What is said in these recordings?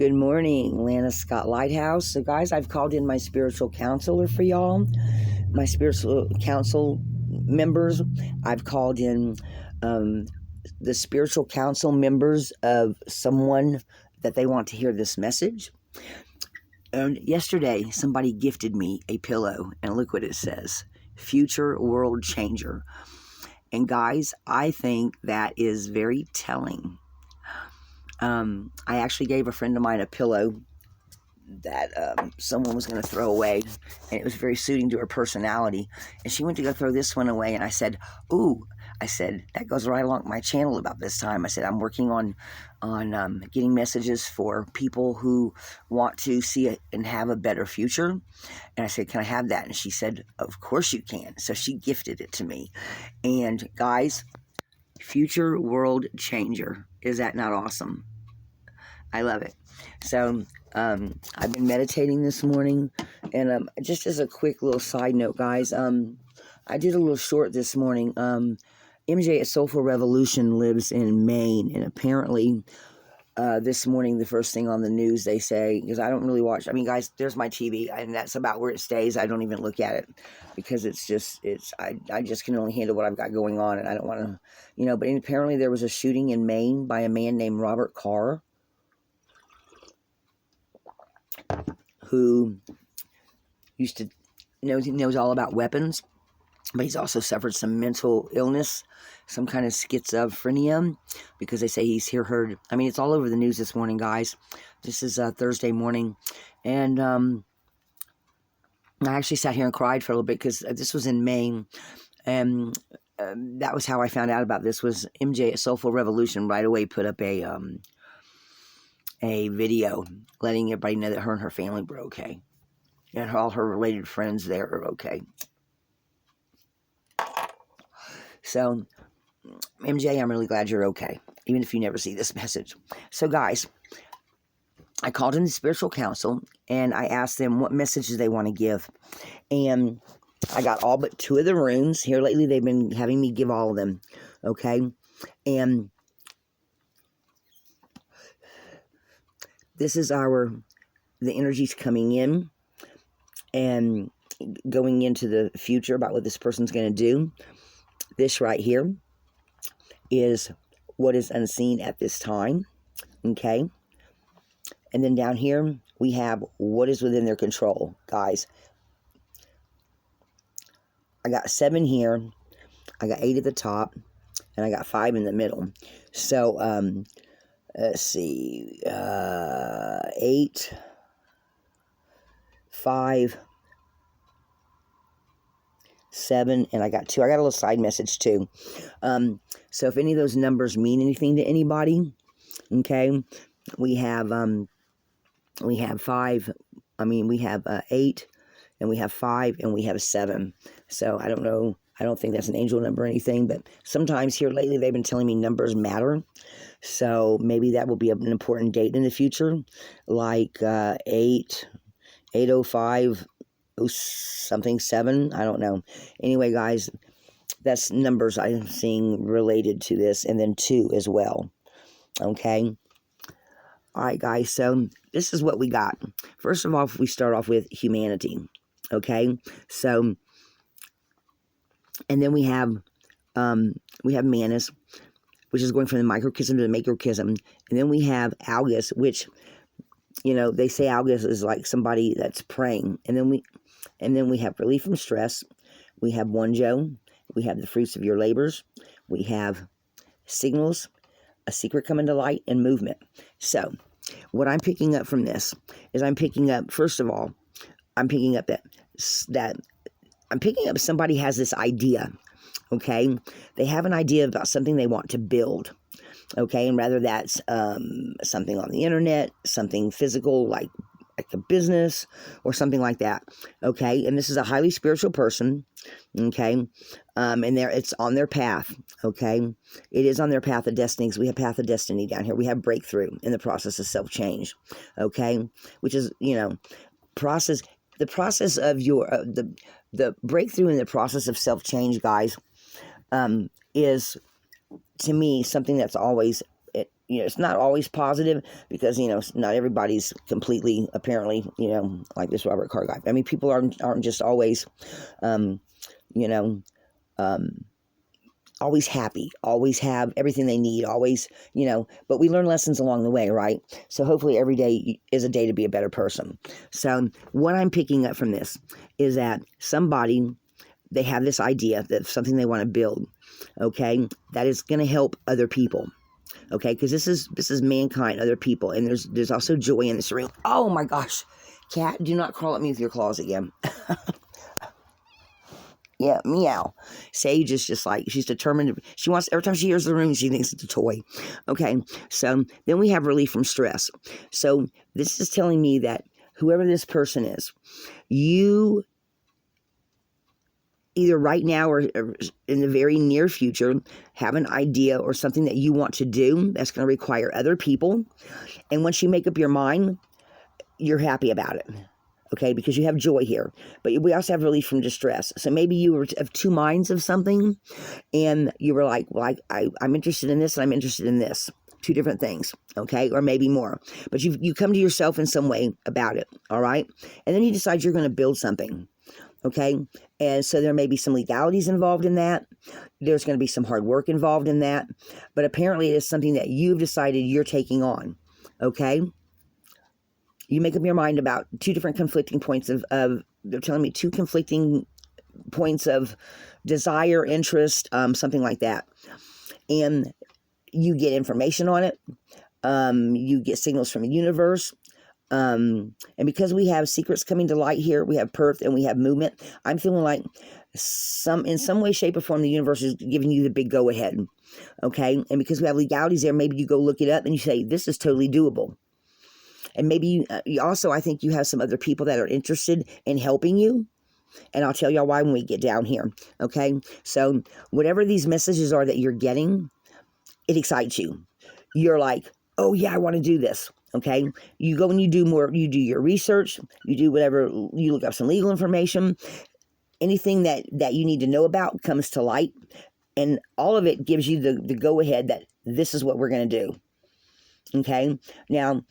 Good morning, Lana Scott Lighthouse. So, guys, I've called in my spiritual counselor for y'all, my spiritual council members. I've called in the spiritual council members of someone that they want to hear this message. And yesterday, somebody gifted me a pillow, and look what it says: Future World Changer. And guys, I think that is very telling. I actually gave a friend of mine a pillow that someone was going to throw away, and it was very suiting to her personality. And she went to go throw this one away, and I said, "Ooh," I said, "that goes right along my channel about this time." I said, "I'm working on getting messages for people who want to see it and have a better future." And I said, "Can I have that?" And she said, "Of course you can." So she gifted it to me. And guys, Future World Changer. Is that not awesome? I love it. So I've been meditating this morning, and just as a quick little side note, guys, I did a little short this morning. MJ at Soulful Revolution lives in Maine, and apparently this morning, the first thing on the news they say, because I don't really watch, I mean, guys, there's my TV, and that's about where it stays. I don't even look at it, because I just can only handle what I've got going on, and I don't want to, but apparently there was a shooting in Maine by a man named Robert Carr, who knows all about weapons, but he's also suffered some mental illness, some kind of schizophrenia, because they say he's heard. I mean, it's all over the news this morning, guys. This is Thursday morning, and I actually sat here and cried for a little bit, because this was in Maine, and that was how I found out about this. Was MJ at Soulful Revolution right away put up a video letting everybody know that her and her family were okay, and all her related friends there are okay. So, MJ, I'm really glad you're okay, even if you never see this message. So, guys, I called in the spiritual council, and I asked them what messages they want to give. And I got all but 2 of the runes. Here lately, they've been having me give all of them, okay? And this is the energies coming in and going into the future about what this person's going to do. This right here is what is unseen at this time, okay? And then down here, we have what is within their control. Guys, I got 7 here, I got 8 at the top, and I got 5 in the middle. So, let's see, 8, 5, 7, and I got 2. I got a little side message too. So if any of those numbers mean anything to anybody, okay, we have 5. We have 8, and we have 5, and we have 7. So I don't know. I don't think that's an angel number or anything, but sometimes here lately they've been telling me numbers matter. So maybe that will be an important date in the future, like 805. Something 7, I don't know. Anyway, guys, that's numbers I'm seeing related to this, and then 2 as well. Okay. All right, guys. So this is what we got. First of all, we start off with humanity. Okay. So, and then we have Manus, which is going from the microchism to the macrochism, and then we have Algus, which they say Algus is like somebody that's praying, and then we have relief from stress. We have Wonjo. We have the fruits of your labors. We have signals, a secret coming to light, and movement. So, what I'm picking up from this is first of all, I'm picking up somebody has this idea, okay? They have an idea about something they want to build, okay? And rather that's something on the internet, something physical like a business or something like that, okay? And this is a highly spiritual person, okay? And it's on their path, okay? It is on their path of destiny, because we have path of destiny down here. We have breakthrough in the process of self-change, okay? Which is, the process of your, the breakthrough in the process of self-change, guys, is, to me, something that's always it's not always positive because, not everybody's completely, apparently, like this Robert Carr guy. I mean, people aren't just always, you know, always happy, always have everything they need, always, but we learn lessons along the way, right? So hopefully every day is a day to be a better person. So what I'm picking up from this is that they have this idea that something they want to build, okay, that is going to help other people, okay, because this is mankind, other people, and there's also joy in this room. Oh my gosh, cat, do not crawl at me with your claws again. Yeah, meow. Sage is just like, she's determined. She wants, every time she hears the room, she thinks it's a toy. Okay, so then we have relief from stress. So this is telling me that whoever this person is, you either right now or in the very near future have an idea or something that you want to do that's going to require other people. And once you make up your mind, you're happy about it. Okay, because you have joy here. But we also have relief from distress. So maybe you were of two minds of something, and you were like, well, I'm interested in this, and I'm interested in this. Two different things, okay? Or maybe more. But you come to yourself in some way about it, all right? And then you decide you're going to build something, okay? And so there may be some legalities involved in that. There's going to be some hard work involved in that. But apparently it is something that you've decided you're taking on, okay? You make up your mind about two different conflicting points of they're telling me two conflicting points of desire, interest, something like that. And you get information on it. You get signals from the universe. And because we have secrets coming to light here, we have Perth and we have movement, I'm feeling like in some way, shape, or form, the universe is giving you the big go ahead. Okay. And because we have legalities there, maybe you go look it up and you say, this is totally doable. And maybe you also, I think you have some other people that are interested in helping you. And I'll tell y'all why when we get down here. Okay. So whatever these messages are that you're getting, it excites you. You're like, oh yeah, I want to do this. Okay. You go and you do your research, you do whatever, you look up some legal information, anything that you need to know about comes to light. And all of it gives you the go ahead that this is what we're going to do. Okay. Now,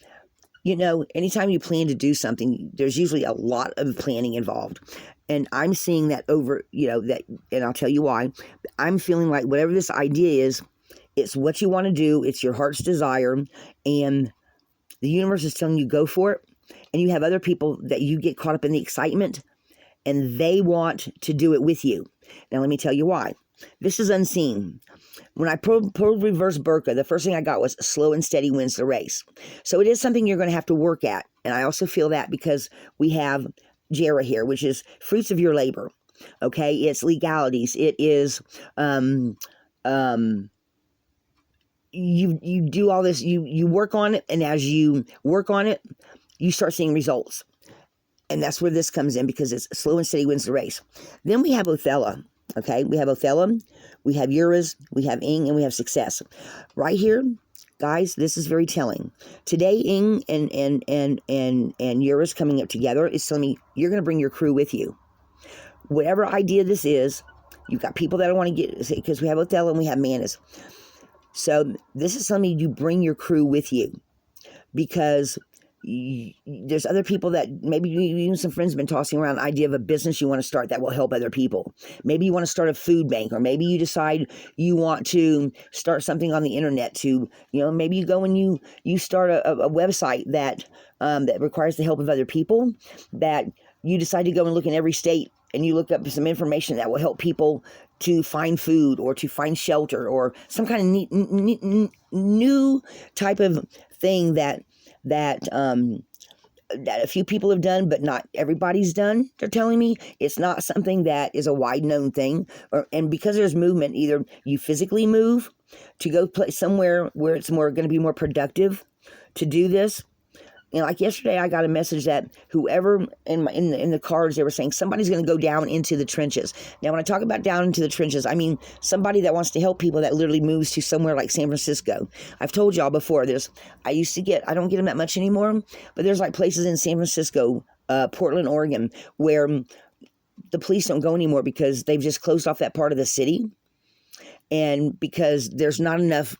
anytime you plan to do something, there's usually a lot of planning involved. And I'm seeing that and I'll tell you why. I'm feeling like whatever this idea is, it's what you want to do. It's your heart's desire. And the universe is telling you go for it. And you have other people that you get caught up in the excitement and they want to do it with you. Now, let me tell you why. This is unseen. When I pulled reverse Burqa, the first thing I got was slow and steady wins the race. So it is something you're going to have to work at. And I also feel that because we have Jera here, which is fruits of your labor. Okay. It's legalities. It is, you do all this, you work on it. And as you work on it, you start seeing results. And that's where this comes in because it's slow and steady wins the race. Then we have Othello. Okay, we have Othello, we have Uruz, we have Ing, and we have success. Right here, guys, this is very telling. Today, Ing and Uruz coming up together is telling me you're going to bring your crew with you. Whatever idea this is, you've got people that I want to get, because we have Othello and we have Manus. So this is telling me you bring your crew with you because there's other people that maybe you and some friends have been tossing around the idea of a business you want to start that will help other people. Maybe you want to start a food bank, or maybe you decide you want to start something on the internet to, maybe you go and you start a website that requires the help of other people, that you decide to go and look in every state and you look up some information that will help people to find food or to find shelter or some kind of new type of thing that a few people have done, but not everybody's done. They're telling me it's not something that is a wide known thing. And because there's movement, either you physically move to go play somewhere where it's going to be more productive to do this. Like yesterday, I got a message that whoever in the cards, they were saying somebody's going to go down into the trenches. Now, when I talk about down into the trenches, I mean somebody that wants to help people that literally moves to somewhere like San Francisco. I've told y'all before, I don't get them that much anymore, but there's like places in San Francisco, Portland, Oregon, where the police don't go anymore because they've just closed off that part of the city. And because there's not enough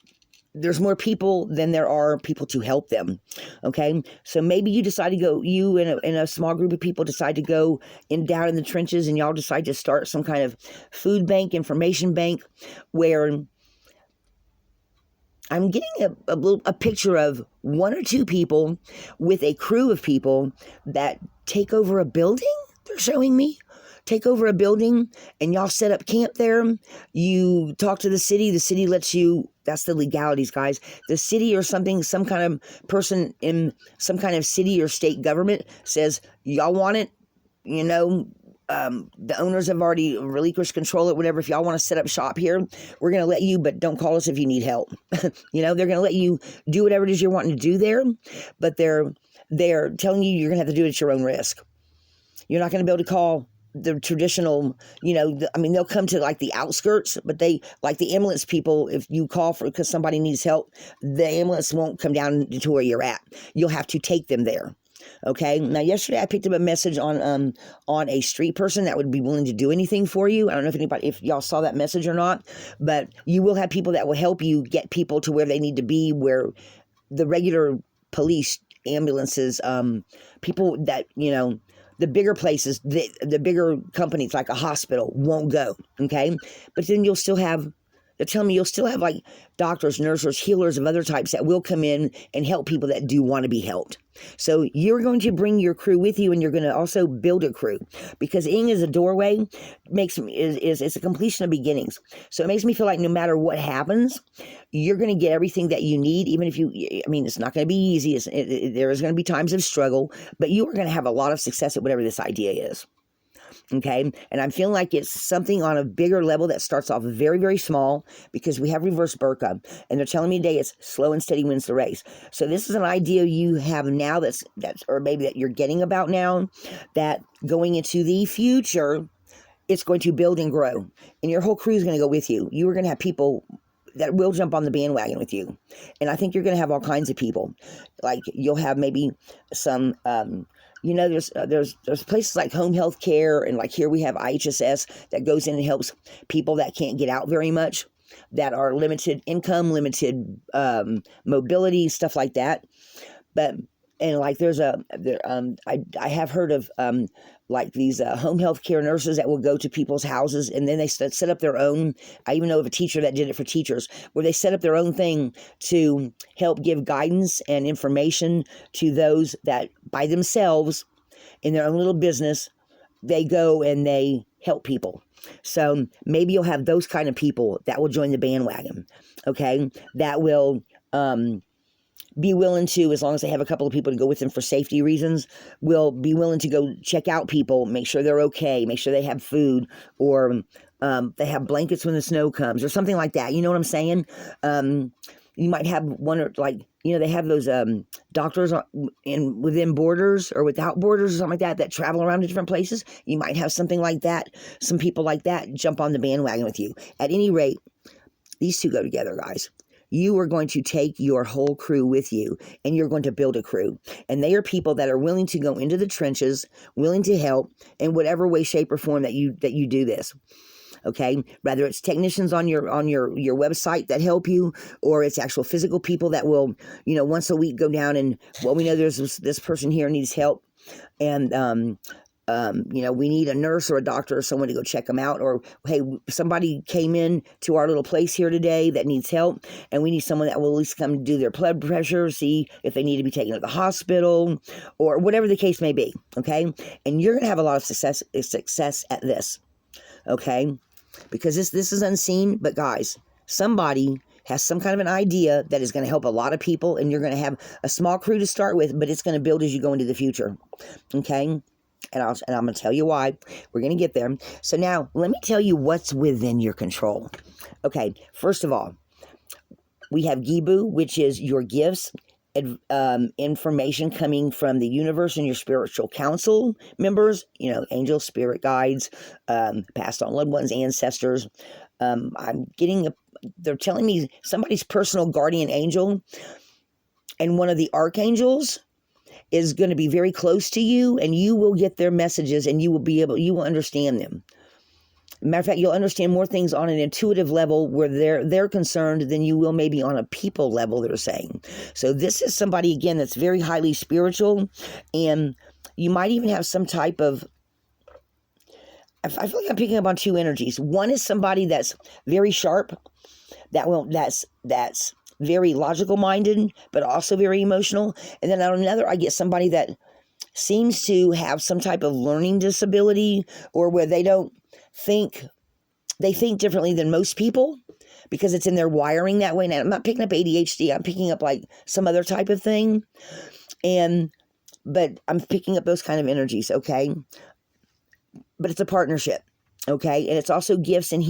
there's more people than there are people to help them. Okay, so maybe you decide to go, you and a small group of people decide to go down in the trenches, and y'all decide to start some kind of food bank, information bank, where I'm getting a picture of one or two people with a crew of people that take over a building. They're showing me take over a building, and y'all set up camp there. You talk to the city lets you, that's the legalities, guys. The city or something, some kind of person in some kind of city or state government says, y'all want it, the owners have already relinquished control or whatever. If y'all want to set up shop here, we're going to let you, but don't call us if you need help. They're going to let you do whatever it is you're wanting to do there, but they're telling you you're going to have to do it at your own risk. You're not going to be able to call the traditional, they'll come to like the outskirts, but they, like the ambulance people, if you call because somebody needs help, the ambulance won't come down to where you're at. You'll have to take them there. Okay. Now, yesterday I picked up a message on a street person that would be willing to do anything for you. I don't know if y'all saw that message or not, but you will have people that will help you get people to where they need to be, where the regular police, ambulances, people that, the bigger places, the bigger companies like a hospital won't go, okay? But then they're telling me you'll still have like doctors, nurses, healers of other types that will come in and help people that do want to be helped. So you're going to bring your crew with you, and you're going to also build a crew, because Ing is a doorway, it's a completion of beginnings. So it makes me feel like no matter what happens, you're going to get everything that you need, even if it's not going to be easy. There is going to be times of struggle, but you are going to have a lot of success at whatever this idea is. Okay. And I'm feeling like it's something on a bigger level that starts off very, very small, because we have reverse Burqa, and they're telling me today it's slow and steady wins the race. So this is an idea you have now that's, or maybe that you're getting about now, that going into the future, it's going to build and grow, and your whole crew is going to go with you. You are going to have people that will jump on the bandwagon with you. And I think you're going to have all kinds of people. Like you'll have maybe some, there's places like home health care, and like here we have IHSS that goes in and helps people that can't get out very much, that are limited income, limited mobility, stuff like that. And like I have heard of like these home health care nurses that will go to people's houses, and then they set up their own. I even know of a teacher that did it for teachers, where they set up their own thing to help give guidance and information to those that by themselves in their own little business, they go and they help people. So maybe you'll have those kind of people that will join the bandwagon, okay, that will be willing to, as long as they have a couple of people to go with them for safety reasons, will be willing to go check out people, make sure they're okay, make sure they have food, or they have blankets when the snow comes, or something like that. You know what I'm saying? You might have one, or like, they have those doctors within borders or without borders or something like that travel around to different places. You might have something like that. Some people like that jump on the bandwagon with you. At any rate, these two go together, guys. You are going to take your whole crew with you, and you're going to build a crew. And they are people that are willing to go into the trenches, willing to help in whatever way, shape, or form that you do this. Okay, whether it's technicians on your website that help you, or it's actual physical people that will, once a week go down and, well, we know there's this person here needs help, and we need a nurse or a doctor or someone to go check them out. Or, hey, somebody came in to our little place here today that needs help, and we need someone that will at least come do their blood pressure, see if they need to be taken to the hospital, or whatever the case may be. Okay. And you're going to have a lot of success at this. Okay. Because this is unseen, but guys, somebody has some kind of an idea that is going to help a lot of people, and you're going to have a small crew to start with, but it's going to build as you go into the future. Okay. And I'm going to tell you why. We're going to get there. So now, let me tell you what's within your control. Okay, first of all, we have Gibu, which is your gifts, information coming from the universe and your spiritual council members, angels, spirit guides, passed on loved ones, ancestors. They're telling me somebody's personal guardian angel and one of the archangels is going to be very close to you, and you will get their messages, and you will understand them. Matter of fact, you'll understand more things on an intuitive level where they're concerned than you will maybe on a people level, they're saying. So this is somebody, again, that's very highly spiritual, and you might even have some type of, I feel like I'm picking up on two energies. One is somebody that's very sharp, that's very logical minded, but also very emotional. And then on another, I get somebody that seems to have some type of learning disability, or where they think differently than most people because it's in their wiring that way. Now, I'm not picking up ADHD. I'm picking up like some other type of thing. But I'm picking up those kind of energies, okay? But it's a partnership, okay? And it's also gifts and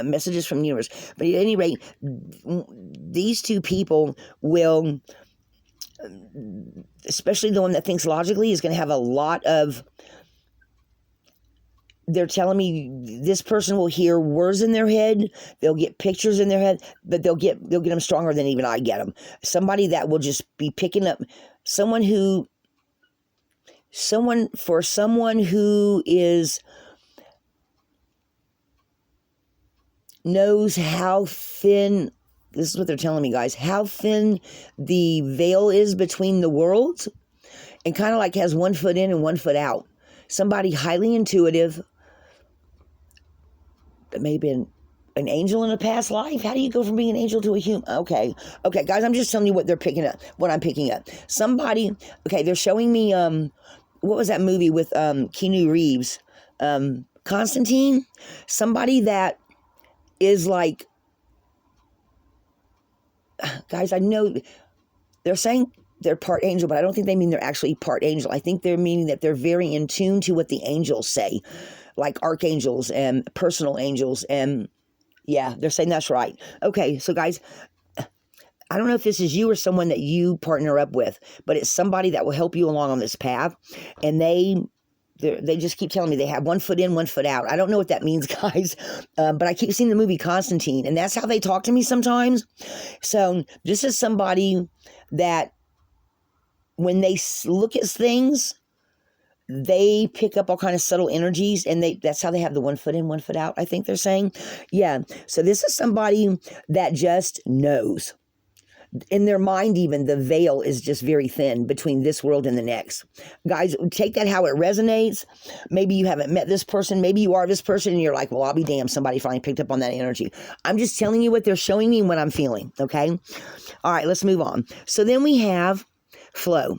messages from the universe. But at any rate, these two people will, especially the one that thinks logically, is going to have a lot of, they're telling me this person will hear words in their head, they'll get pictures in their head, but they'll get them stronger than even I get them. Somebody that will just be picking up, someone who is, knows how thin, this is what they're telling me, guys, how thin the veil is between the worlds, and kind of like has 1 foot in and 1 foot out. Somebody highly intuitive, that may have been an angel in a past life. How do you go from being an angel to a human? Okay, guys, I'm just telling you what they're picking up, what I'm picking up. Somebody, okay, they're showing me, what was that movie with Keanu Reeves? Constantine? Somebody that is like, guys, I know they're saying they're part angel, but I don't think they mean they're actually part angel. I think they're meaning that they're very in tune to what the angels say, like archangels and personal angels. And yeah, they're saying that's right. Okay, so guys, I don't know if this is you or someone that you partner up with, but it's somebody that will help you along on this path. And they just keep telling me they have 1 foot in, 1 foot out. I don't know what that means, guys, but I keep seeing the movie Constantine, and that's how they talk to me sometimes. So this is somebody that when they look at things, they pick up all kind of subtle energies, and that's how they have the 1 foot in, 1 foot out, I think they're saying. Yeah, so this is somebody that just knows. In their mind, even, the veil is just very thin between this world and the next. Guys, take that how it resonates. Maybe you haven't met this person. Maybe you are this person, and you're like, well, I'll be damned, somebody finally picked up on that energy. I'm just telling you what they're showing me and what I'm feeling, okay? All right, let's move on. So then we have flow.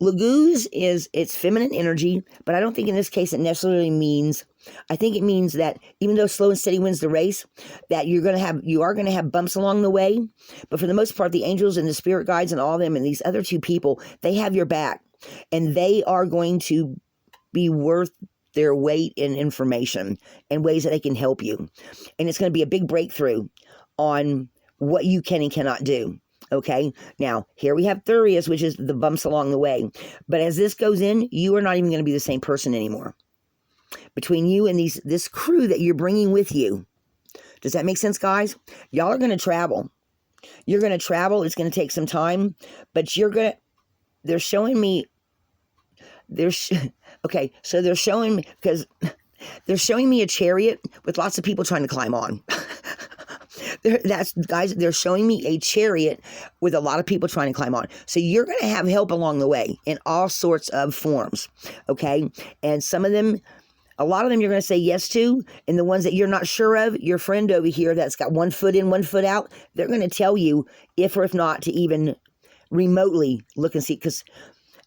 Laguz it's feminine energy, but I don't think in this case it necessarily means, I think it means that even though slow and steady wins the race, that you are going to have bumps along the way. But for the most part, the angels and the spirit guides and all of them and these other two people, they have your back, and they are going to be worth their weight in information and ways that they can help you. And it's going to be a big breakthrough on what you can and cannot do. Okay, now here we have Thurius, which is the bumps along the way. But as this goes in, you are not even going to be the same person anymore. Between you and this crew that you're bringing with you. Does that make sense, guys? Y'all are going to travel. You're going to travel. It's going to take some time, but they're showing me, okay, so they're showing me, because they're showing me a chariot with lots of people trying to climb on. They're showing me a chariot with a lot of people trying to climb on. So you're going to have help along the way in all sorts of forms, okay? And a lot of them you're going to say yes to, and the ones that you're not sure of, your friend over here that's got 1 foot in, 1 foot out, they're going to tell you if or if not to even remotely look and see, because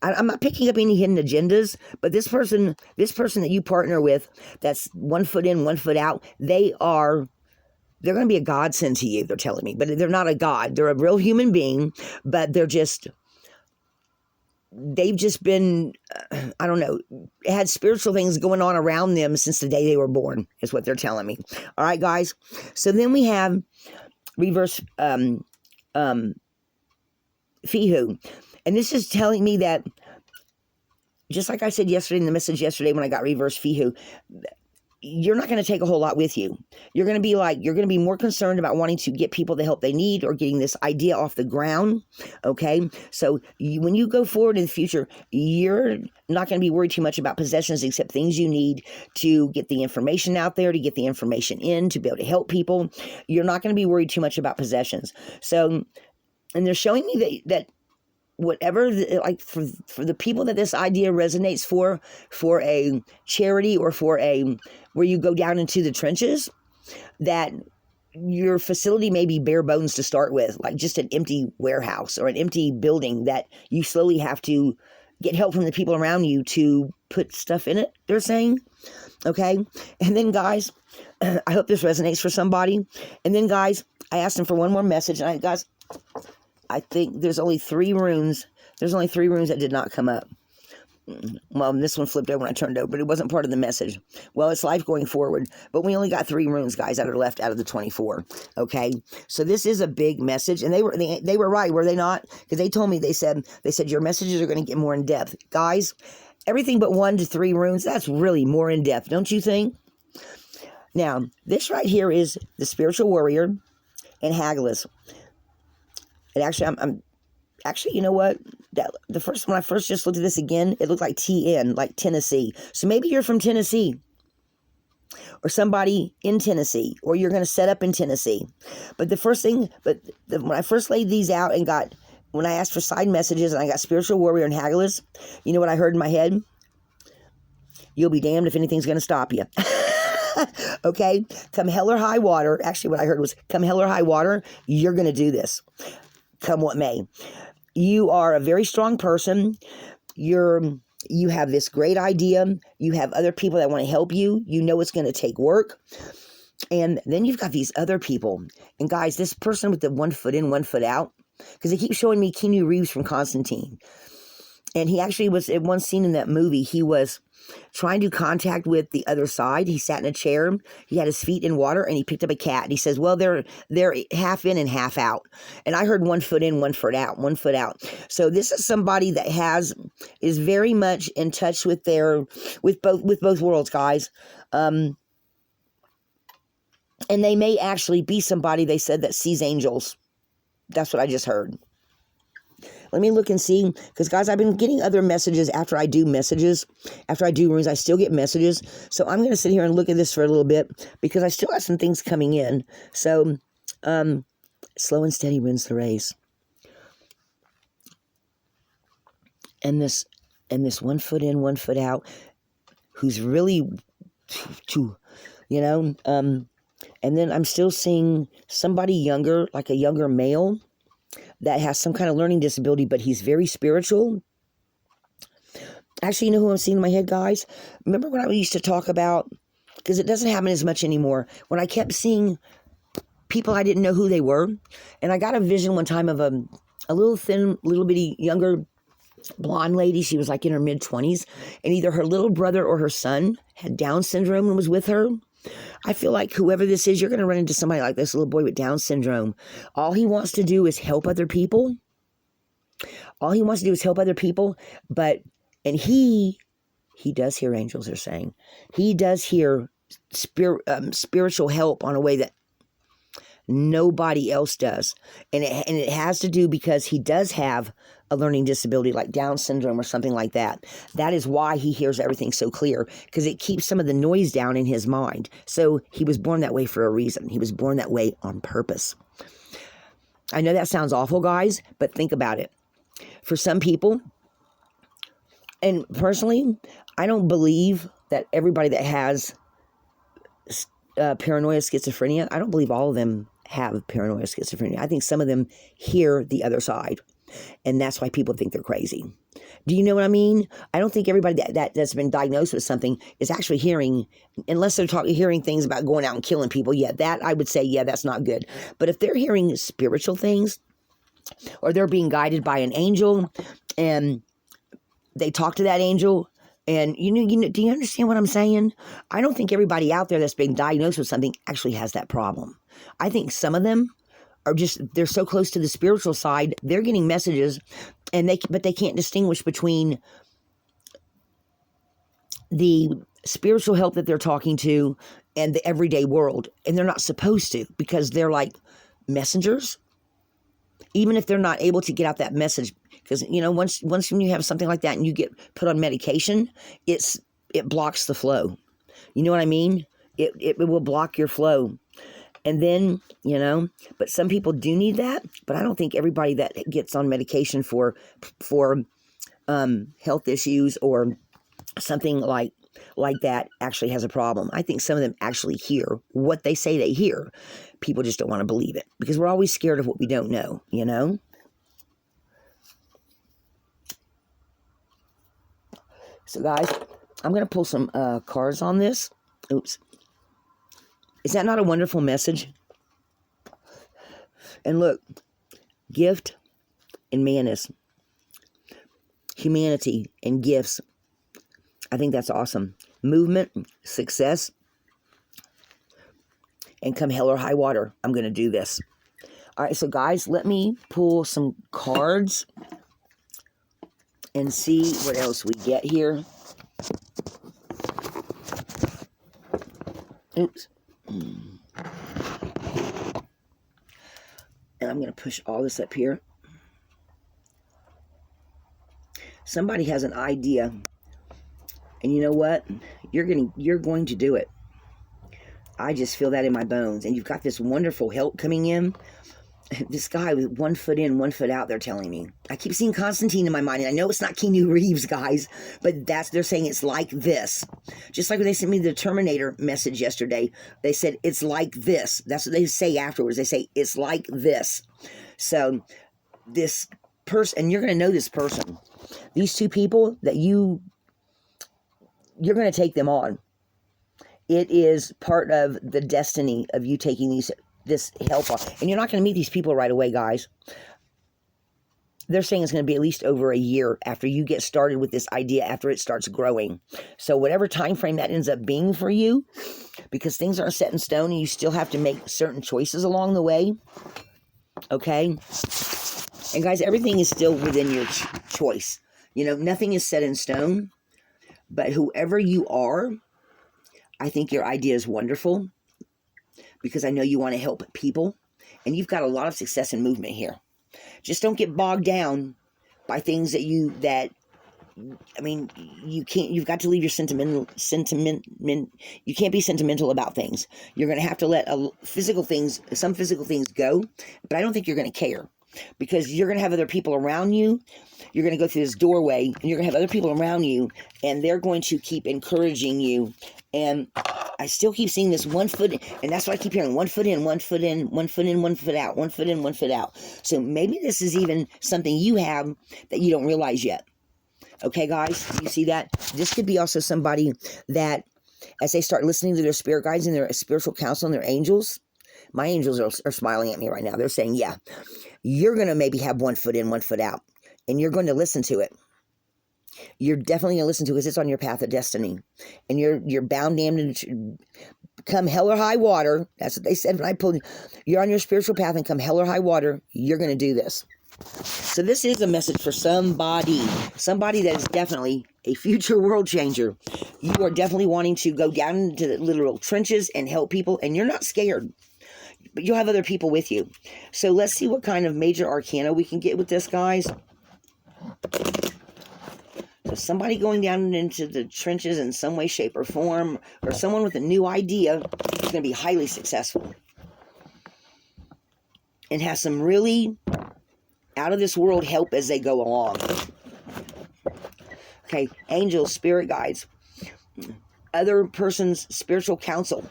I'm not picking up any hidden agendas, but this person that you partner with, that's 1 foot in, 1 foot out, they're going to be a godsend to you, they're telling me. But they're not a god. They're a real human being, but they've just been, I don't know, had spiritual things going on around them since the day they were born, is what they're telling me. All right, guys. So then we have reverse Fihu. And this is telling me that, just like I said yesterday in the message yesterday when I got reverse Fihu, you're not going to take a whole lot with you. You're going to be more concerned about wanting to get people the help they need or getting this idea off the ground. Okay. So when you go forward in the future, you're not going to be worried too much about possessions, except things you need to get the information out there, to get the information in, to be able to help people. You're not going to be worried too much about possessions. So, and they're showing me that whatever, for the people that this idea resonates for a charity or for a, where you go down into the trenches, that your facility may be bare bones to start with, like just an empty warehouse or an empty building that you slowly have to get help from the people around you to put stuff in it, they're saying. Okay. And then guys, I hope this resonates for somebody. And then guys, I asked them for one more message, and I think there's only 3 runes. There's only 3 runes that did not come up. Well, this one flipped over when I turned over, but it wasn't part of the message. Well, it's life going forward, but we only got 3 runes, guys, that are left out of the 24. Okay, so this is a big message, and they were right, were they not? Because they told me, they said your messages are going to get more in depth, guys. Everything but 1 to 3 runes, that's really more in depth, don't you think? Now, this right here is the Spiritual Warrior and Hagalaz. And actually, Actually, you know what? When I first just looked at this again, it looked like TN, like Tennessee. So maybe you're from Tennessee, or somebody in Tennessee, or you're going to set up in Tennessee. But when I first laid these out when I asked for side messages and I got Spiritual Warrior and Hagalaz, you know what I heard in my head? You'll be damned if anything's going to stop you. Okay? Come hell or high water. Actually, what I heard was, come hell or high water, you're going to do this. Come what may. You are a very strong person. You have this great idea. You have other people that want to help you. You know it's going to take work. And then you've got these other people. And guys, this person with the 1 foot in, 1 foot out, because they keep showing me Keanu Reeves from Constantine. And he actually was, in one scene in that movie, he was trying to contact with the other side. He sat in a chair. He had his feet in water, and he picked up a cat. And he says, well, they're half in and half out. And I heard 1 foot in, 1 foot out, 1 foot out. So this is somebody that is very much in touch with both worlds, guys. And they may actually be somebody, they said, that sees angels. That's what I just heard. Let me look and see, because guys, I've been getting other messages after I do runes. I still get messages. So I'm going to sit here and look at this for a little bit, because I still have some things coming in. So slow and steady wins the race. And this 1 foot in, 1 foot out, who's really, and then I'm still seeing somebody younger, like a younger male, that has some kind of learning disability, but he's very spiritual. Actually, you know who I'm seeing in my head, guys? Remember when I used to talk about, because it doesn't happen as much anymore, when I kept seeing people I didn't know who they were, and I got a vision one time of a little thin, little bitty younger blonde lady. She was like in her mid-20s, and either her little brother or her son had Down syndrome and was with her. I feel like whoever this is, you're going to run into somebody like this little boy with Down syndrome. All he wants to do is help other people. And he does hear angels, are saying. He does hear spiritual help on a way that nobody else does. And it has to do because he does have a learning disability like Down syndrome or something like that. That is why he hears everything so clear, because it keeps some of the noise down in his mind. So he was born that way for a reason. He was born that way on purpose. I know that sounds awful, guys, but think about it. For some people, and personally, I don't believe that everybody that has paranoia, schizophrenia, I don't believe all of them have paranoia, schizophrenia. I think some of them hear the other side, and that's why people think they're crazy. Do you know what I mean? I don't think everybody that's been diagnosed with something is actually hearing, unless they're hearing things about going out and killing people. Yeah, that I would say, yeah, that's not good. But if they're hearing spiritual things, or they're being guided by an angel, and they talk to that angel, and you know, do you understand what I'm saying? I don't think everybody out there that's been diagnosed with something actually has that problem. I think some of them are they're so close to the spiritual side, they're getting messages, but they can't distinguish between the spiritual help that they're talking to and the everyday world, and they're not supposed to, because they're like messengers, even if they're not able to get out that message. Because, you know, once when you have something like that and you get put on medication, it blocks the flow. You know what I mean? It will block your flow. And then, you know, but some people do need that, but I don't think everybody that gets on medication for health issues or something like that actually has a problem. I think some of them actually hear what they say they hear. People just don't want to believe it, because we're always scared of what we don't know, you know? So guys, I'm going to pull some cards on this. Oops. Is that not a wonderful message? And look, gift and manus, humanity and gifts. I think that's awesome. Movement, success, and come hell or high water, I'm going to do this. All right, so guys, let me pull some cards and see what else we get here. Oops. And I'm going to push all this up here. Somebody has an idea, and you know what? You're going to do it. I just feel that in my bones. And you've got this wonderful help coming in. This guy with 1 foot in, 1 foot out, they're telling me. I keep seeing Constantine in my mind, and I know it's not Keanu Reeves, guys, but they're saying it's like this. Just like when they sent me the Terminator message yesterday, they said, it's like this. That's what they say afterwards. They say, it's like this. So this person, and you're going to know this person. These two people that you're going to take them on. It is part of the destiny of you taking this help on. And you're not going to meet these people right away, guys. They're saying it's going to be at least over a year after you get started with this idea, after it starts growing. So whatever time frame that ends up being for you, because things aren't set in stone and you still have to make certain choices along the way. Okay? And guys, everything is still within your choice. You know, nothing is set in stone. But whoever you are, I think your idea is wonderful, because I know you want to help people, and you've got a lot of success and movement here. Just don't get bogged down by things you can't. You've got to leave your sentiment. You can't be sentimental about things. You're going to have to let some physical things go, but I don't think you're going to care, because you're going to have other people around you. You're going to go through this doorway, and you're going to have other people around you, and they're going to keep encouraging you. And I still keep seeing this 1 foot, and that's what I keep hearing: 1 foot in, 1 foot in, 1 foot in, 1 foot out, 1 foot in, 1 foot out. So maybe this is even something you have that you don't realize yet. Okay, guys, you see that? This could be also somebody that, as they start listening to their spirit guides and their spiritual counsel and their angels, my angels are smiling at me right now. They're saying, yeah, you're going to maybe have 1 foot in, 1 foot out, and you're going to listen to it. You're definitely going to listen to it, because it's on your path of destiny. And you're bound, damned, and come hell or high water. That's what they said when I pulled. You're on your spiritual path, and come hell or high water, you're going to do this. So this is a message for somebody that is definitely a future world changer. You are definitely wanting to go down into the literal trenches and help people, and you're not scared. But you'll have other people with you. So let's see what kind of major arcana we can get with this, guys. So somebody going down into the trenches in some way, shape, or form, or someone with a new idea is going to be highly successful. And has some really out-of-this-world help as they go along. Okay, angels, spirit guides, other person's spiritual counsel.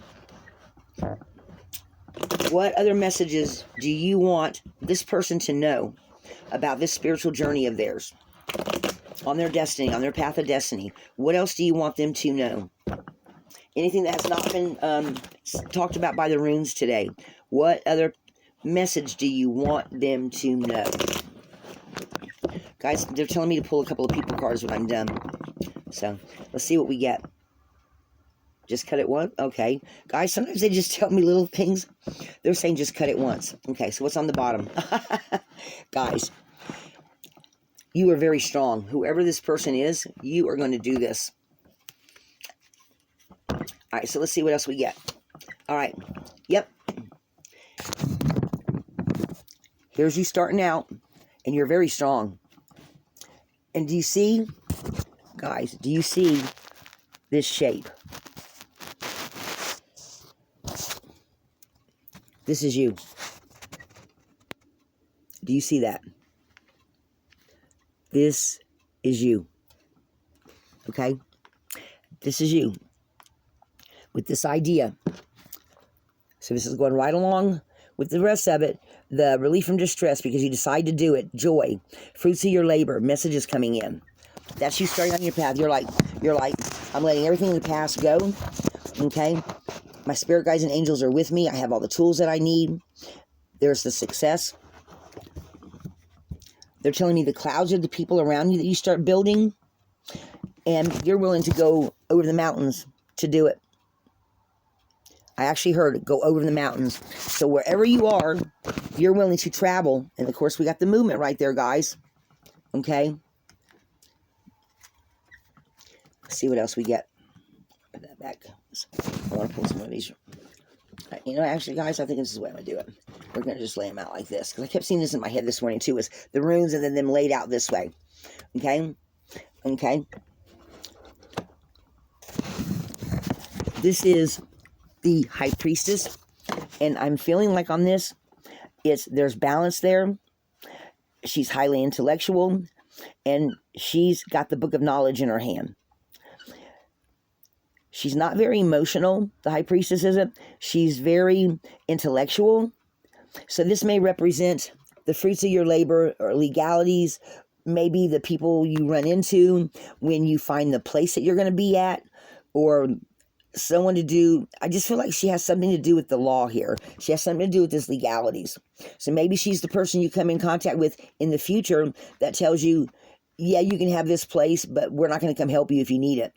What other messages do you want this person to know about this spiritual journey of theirs? On their destiny, on their path of destiny. What else do you want them to know? Anything that has not been talked about by the runes today. What other message do you want them to know? Guys, they're telling me to pull a couple of people cards when I'm done. So, let's see what we get. Just cut it once? Okay. Guys, sometimes they just tell me little things. They're saying just cut it once. Okay, so what's on the bottom? Guys, you are very strong. Whoever this person is, you are going to do this. All right, so let's see what else we get. All right. Yep. Here's you starting out, and you're very strong. And do you see, guys, do you see this shape? This is you. Do you see that? This is you. Okay? This is you. With this idea. So this is going right along with the rest of it. The relief from distress because you decide to do it. Joy. Fruits of your labor. Messages coming in. That's you starting on your path. You're like, I'm letting everything in the past go. Okay? My spirit guides and angels are with me. I have all the tools that I need. There's the success. They're telling me the clouds are the people around you that you start building. And you're willing to go over the mountains to do it. I actually heard it, go over the mountains. So wherever you are, you're willing to travel. And of course, we got the movement right there, guys. Okay? Let's see what else we get. Put that back. I want to pull some of these. You know, actually, guys, I think this is the way I'm going to do it. We're going to just lay them out like this. Because I kept seeing this in my head this morning, too, is the runes and then them laid out this way. Okay? Okay? This is the High Priestess. And I'm feeling like on this, there's balance there. She's highly intellectual. And she's got the Book of Knowledge in her hand. She's not very emotional, the High Priestess isn't. She's very intellectual. So this may represent the fruits of your labor or legalities, maybe the people you run into when you find the place that you're going to be at, or someone to do. I just feel like she has something to do with the law here. She has something to do with this legalities. So maybe she's the person you come in contact with in the future that tells you, yeah, you can have this place, but we're not going to come help you if you need it.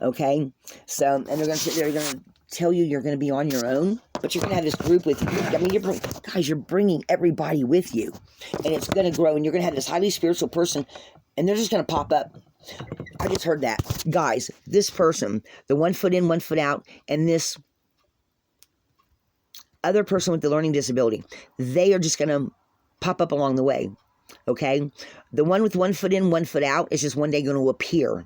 Okay? So, and they're going to tell you you're going to be on your own, but you're going to have this group with you. I mean, you're bringing everybody with you, and it's going to grow, and you're going to have this highly spiritual person, and they're just going to pop up. I just heard that. Guys, this person, the 1 foot in, 1 foot out, and this other person with the learning disability, they are just going to pop up along the way. Okay? The one with 1 foot in, 1 foot out is just one day going to appear.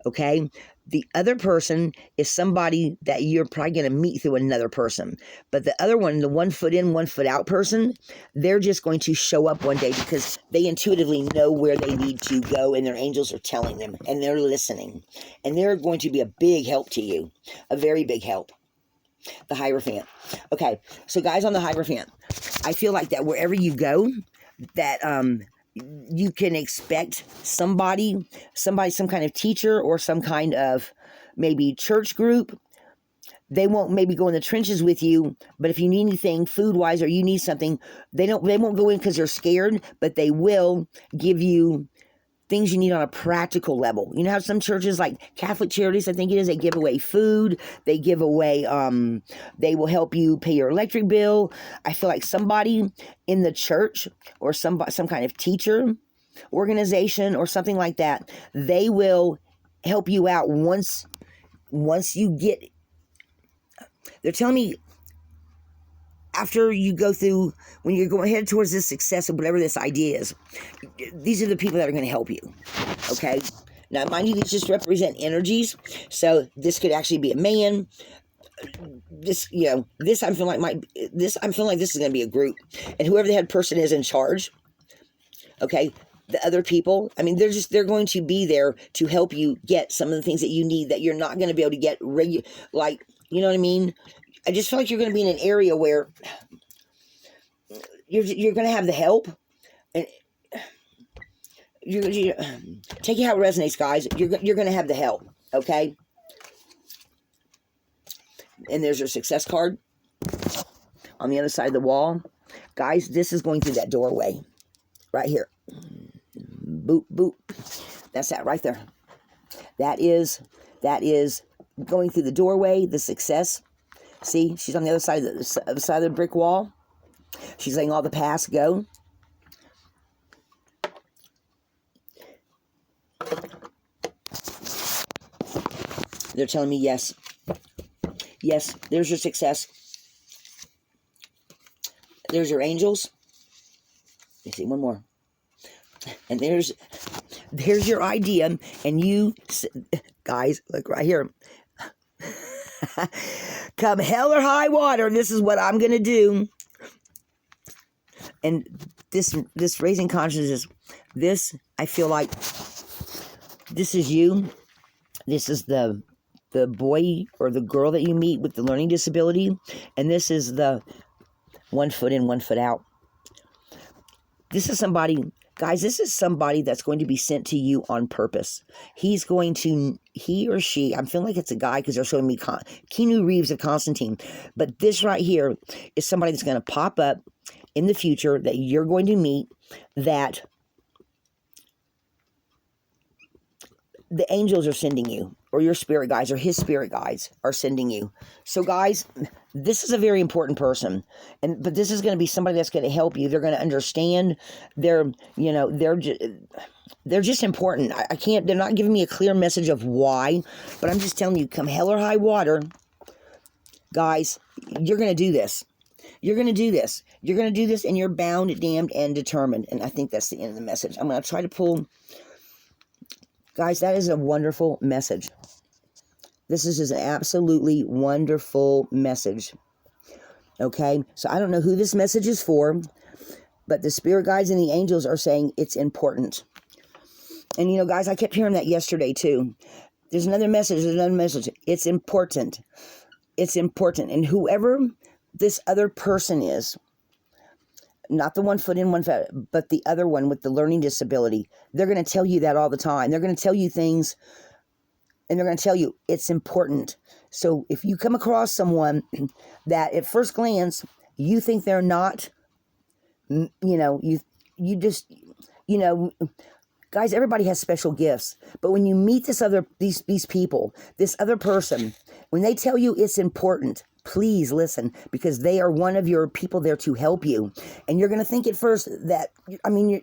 Okay? The other person is somebody that you're probably going to meet through another person. But the other one, the 1 foot in, 1 foot out person, they're just going to show up one day because they intuitively know where they need to go and their angels are telling them and they're listening. And they're going to be a big help to you. A very big help. The Hierophant. Okay, so guys on the Hierophant, I feel like that wherever you go, that you can expect somebody, some kind of teacher or some kind of maybe church group. They won't maybe go in the trenches with you, but if you need anything food-wise or you need something, they won't go in because they're scared, but they will give you things you need on a practical level. You know how some churches, like Catholic Charities, I think it is, they give away food, they give away, they will help you pay your electric bill. I feel like somebody in the church or some kind of teacher organization or something like that, they will help you out once you get, they're telling me, after you go through, when you're going head towards this success of whatever this idea is, these are the people that are going to help you. Okay? Now, mind you, these just represent energies. So this could actually be a man. This, I'm feeling like this is going to be a group. And whoever the head person is in charge, okay, the other people, I mean, they're going to be there to help you get some of the things that you need that you're not going to be able to get like, you know what I mean? I just feel like you're going to be in an area where you're going to have the help. And you take it how it resonates, guys. You're going to have the help, okay? And there's your success card on the other side of the wall. Guys, this is going through that doorway right here. Boop, boop. That's that right there. That is going through the doorway, the success. See, she's on the other side of the brick wall. She's letting all the past go. They're telling me yes. Yes, there's your success. There's your angels. Let's see, one more. And there's your idea. And you, guys, look right here. Come hell or high water, this is what I'm going to do. And this raising consciousness, this, I feel like, this is you. This is the boy or the girl that you meet with the learning disability. And this is the 1 foot in, 1 foot out. This is somebody, guys, this is somebody that's going to be sent to you on purpose. He or she, I'm feeling like it's a guy because they're showing me Keanu Reeves of Constantine. But this right here is somebody that's going to pop up in the future that you're going to meet, that the angels are sending you, or your spirit guides, or his spirit guides are sending you. So guys, this is a very important person, but this is going to be somebody that's going to help you. They're going to understand. They're just important. I can't, they're not giving me a clear message of why, but I'm just telling you, come hell or high water, guys, you're going to do this. You're going to do this. You're going to do this, and you're bound, damned, and determined. And I think that's the end of the message. I'm going to try to pull. Guys, that is a wonderful message. This is an absolutely wonderful message. Okay? So I don't know who this message is for, but the spirit guides and the angels are saying it's important. And, you know, guys, I kept hearing that yesterday, too. There's another message. There's another message. It's important. It's important. And whoever this other person is, not the 1 foot in, 1 foot, but the other one with the learning disability, they're going to tell you that all the time. They're going to tell you things, and they're going to tell you it's important. So if you come across someone that at first glance, you think they're not, you know, you just, you know, guys, everybody has special gifts. But when you meet these people, this other person, when they tell you it's important, please listen, because they are one of your people there to help you. And you're going to think at first that, I mean,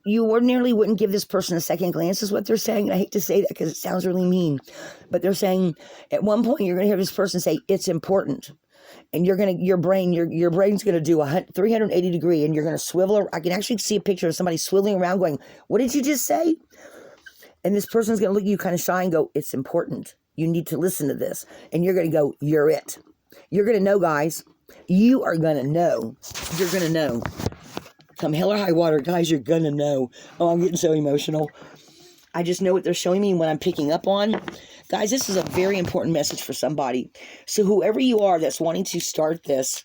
you ordinarily wouldn't give this person a second glance, is what they're saying. I hate to say that because it sounds really mean. But they're saying at one point you're going to hear this person say, it's important. And you're going to, your brain's going to do a 380 degree, and you're going to swivel. I can actually see a picture of somebody swiveling around going, what did you just say? And this person's going to look at you kind of shy and go, it's important. You need to listen to this. And you're going to go, you're it. You're going to know, guys. You are going to know. You're going to know. Come hell or high water, guys, you're going to know. Oh, I'm getting so emotional. I just know what they're showing me and what I'm picking up on. Guys, this is a very important message for somebody. So whoever you are that's wanting to start this,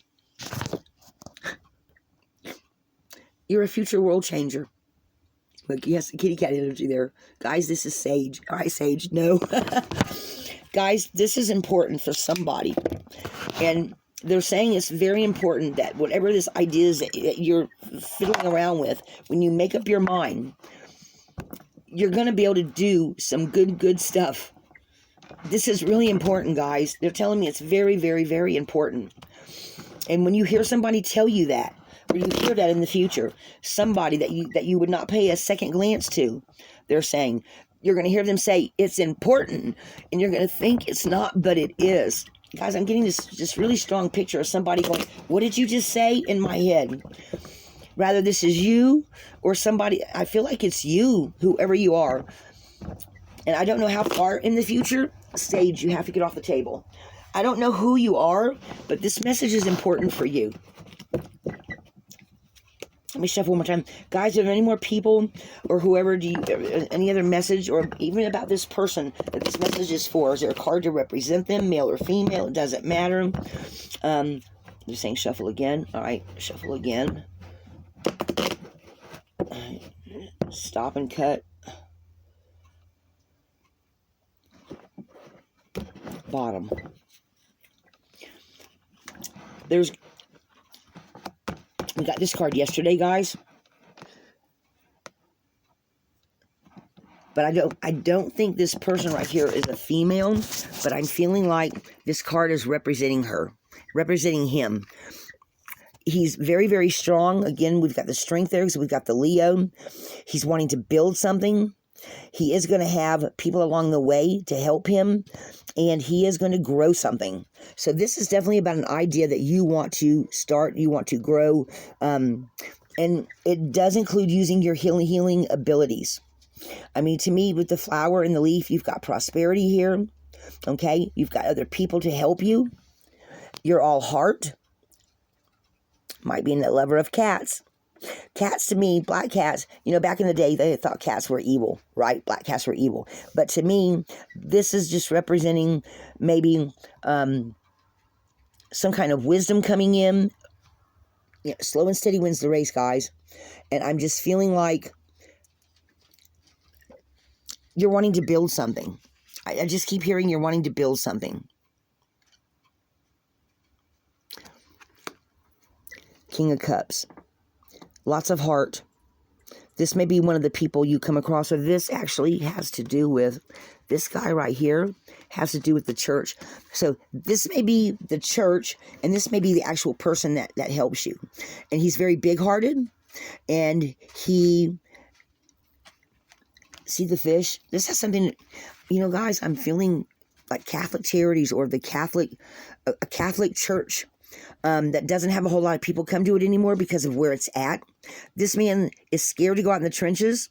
you're a future world changer. Look, yes, the kitty cat energy there. Guys, this is Sage. All right, Sage, no. Guys, this is important for somebody. And they're saying it's very important that whatever this idea is that you're fiddling around with, when you make up your mind, you're going to be able to do some good stuff. This is really important, guys. They're telling me it's very, very, very important. And when you hear somebody tell you that, or you hear that in the future, somebody that you would not pay a second glance to, they're saying, you're going to hear them say, it's important, and you're going to think it's not, but it is. Guys, I'm getting this really strong picture of somebody going, what did you just say, in my head? Rather, this is you or somebody. I feel like it's you, whoever you are. And I don't know how far in the future, Sage, you have to get off the table. I don't know who you are, but this message is important for you. Let me shuffle one more time. Guys, are there any more people or whoever, any other message, or even about this person that this message is for? Is there a card to represent them, male or female? It doesn't matter. They're saying shuffle again. All right, shuffle again. Stop and cut. Bottom. We got this card yesterday, guys. But I don't think this person right here is a female, but I'm feeling like this card is representing her, representing him. He's very, very strong. Again, we've got the strength there, so we've got the Leo. He's wanting to build something. He is going to have people along the way to help him, and he is going to grow something. So this is definitely about an idea that you want to start, you want to grow, and it does include using your healing abilities. I mean, to me, with the flower and the leaf, you've got prosperity here, okay? You've got other people to help you. You're all heart. Might be a lover of cats. Cats, to me, black cats, back in the day, they thought cats were evil, right? Black cats were evil. But to me, this is just representing maybe some kind of wisdom coming in. Slow and steady wins the race, guys. And I'm just feeling like you're wanting to build something. I just keep hearing you're wanting to build something. King of Cups. Lots of heart. This may be one of the people you come across, or this actually has to do with, this guy right here has to do with the church. So this may be the church, and this may be the actual person that helps you. And he's very big-hearted, and he, see the fish? This has something, guys, I'm feeling like Catholic Charities or a Catholic church. That doesn't have a whole lot of people come to it anymore because of where it's at. This man is scared to go out in the trenches.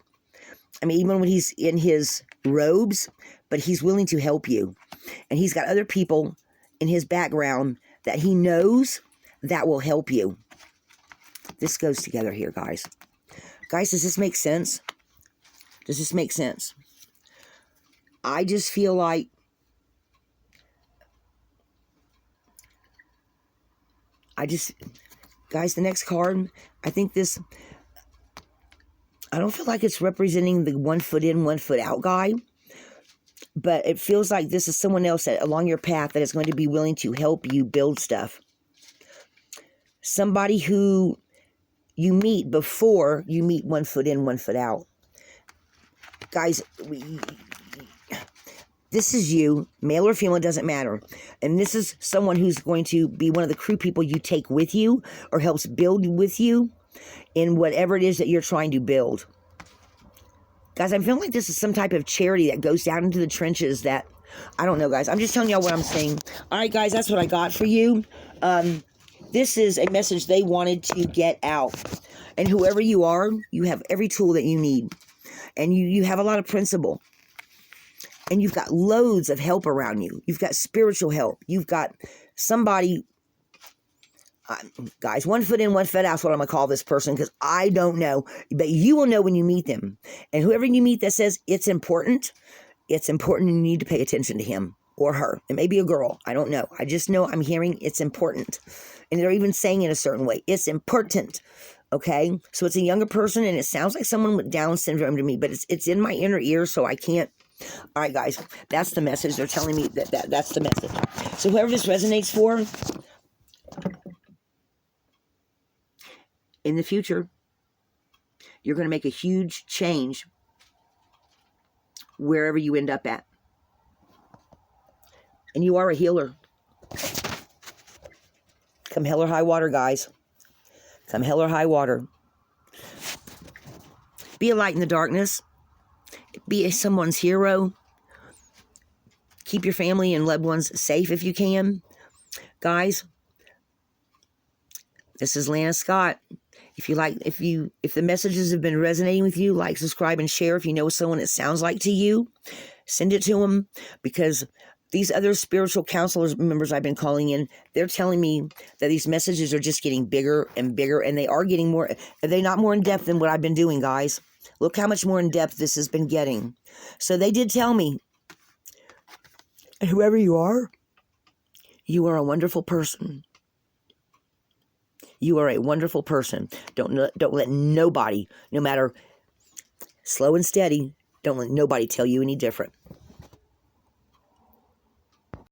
I mean, even when he's in his robes, but he's willing to help you. And he's got other people in his background that he knows that will help you. This goes together here, guys. Guys, does this make sense? Does this make sense? I just feel like guys, the next card, I think this, I don't feel like it's representing the 1 foot in, 1 foot out guy, but it feels like this is someone else along your path that is going to be willing to help you build stuff. Somebody who you meet before you meet 1 foot in, 1 foot out. Guys, this is you, male or female, doesn't matter. And this is someone who's going to be one of the crew people you take with you or helps build with you in whatever it is that you're trying to build. Guys, I'm feeling like this is some type of charity that goes down into the trenches that, I don't know, guys. I'm just telling y'all what I'm saying. All right, guys, that's what I got for you. This is a message they wanted to get out. And whoever you are, you have every tool that you need. And you have a lot of principle. And you've got loads of help around you. You've got spiritual help. You've got somebody, guys, 1 foot in, 1 foot out is what I'm going to call this person because I don't know. But you will know when you meet them. And whoever you meet that says it's important and you need to pay attention to him or her. It may be a girl. I don't know. I just know I'm hearing it's important. And they're even saying it a certain way. It's important. Okay? So it's a younger person and it sounds like someone with Down syndrome to me. But it's in my inner ear so I can't. All right, guys, that's the message. They're telling me that's the message. So whoever this resonates for, in the future, you're going to make a huge change wherever you end up at. And you are a healer. Come hell or high water, guys. Come hell or high water. Be a light in the darkness. Be someone's hero. Keep your family and loved ones safe if you can. Guys, this is Lana Scott. If the messages have been resonating with you, like, subscribe, and share. If you know someone it sounds like to you, send it to them, because these other spiritual counselors members I've been calling in, they're telling me that these messages are just getting bigger and bigger, and they are getting more. Are they not more in depth than what I've been doing, guys? Look how much more in depth this has been getting. So they did tell me, and whoever you are a wonderful person. You are a wonderful person. Don't let nobody, no matter slow and steady, don't let nobody tell you any different.